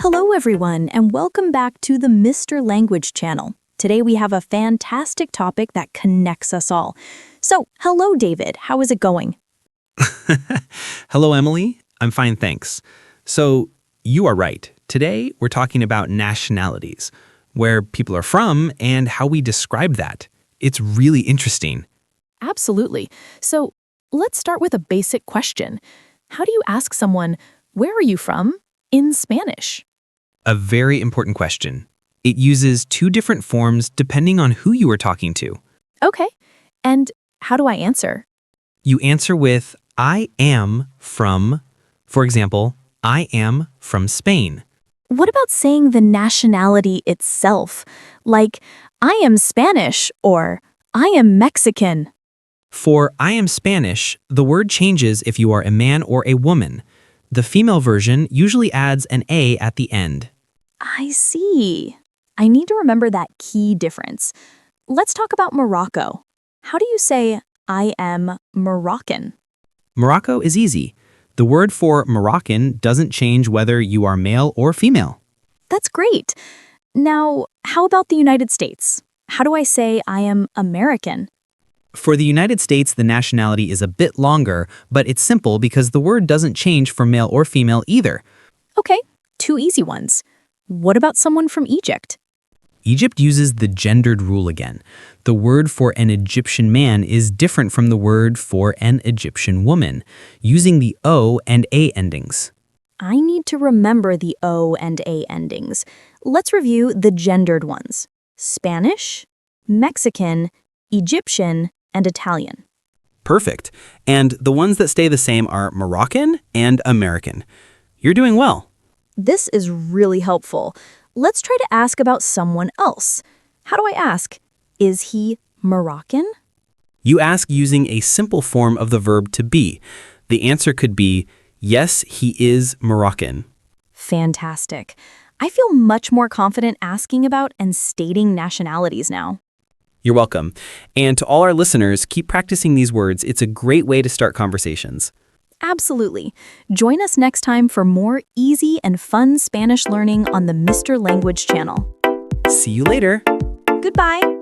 Hello, everyone, and welcome back to the Mr. Language channel. Today we have a fantastic topic that connects us all. So, hello, David. How is it going? Hello, Emily. I'm fine, thanks. So, you are right. Today, we're talking about nationalities, where people are from and how we describe that. It's really interesting. Absolutely. So, let's start with a basic question. How do you ask someone, where are you from, in Spanish? A very important question. It uses two different forms depending on who you are talking to. Okay. And how do I answer? You answer with, I am from, for example, I am from Spain. What about saying the nationality itself? Like, I am Spanish or I am Mexican. For I am Spanish, the word changes if you are a man or a woman. The female version usually adds an A at the end. I see. I need to remember that key difference. Let's talk about Morocco. How do you say, I am Moroccan? Morocco is easy. The word for Moroccan doesn't change whether you are male or female. That's great. Now, how about the United States? How do I say I am American? For the United States, the nationality is a bit longer, but it's simple because the word doesn't change for male or female either. Okay, two easy ones. What about someone from Egypt? Egypt uses the gendered rule again. The word for an Egyptian man is different from the word for an Egyptian woman, using the O and A endings. I need to remember the O and A endings. Let's review the gendered ones. Spanish, Mexican, Egyptian, and Italian. Perfect. And the ones that stay the same are Moroccan and American. You're doing well. This is really helpful. Let's try to ask about someone else. How do I ask? Is he Moroccan? You ask using a simple form of the verb to be. The answer could be, yes, he is Moroccan. Fantastic. I feel much more confident asking about and stating nationalities now. You're welcome. And to all our listeners, keep practicing these words. It's a great way to start conversations. Absolutely. Join us next time for more easy and fun Spanish learning on the Mr. Language channel. See you later. Goodbye.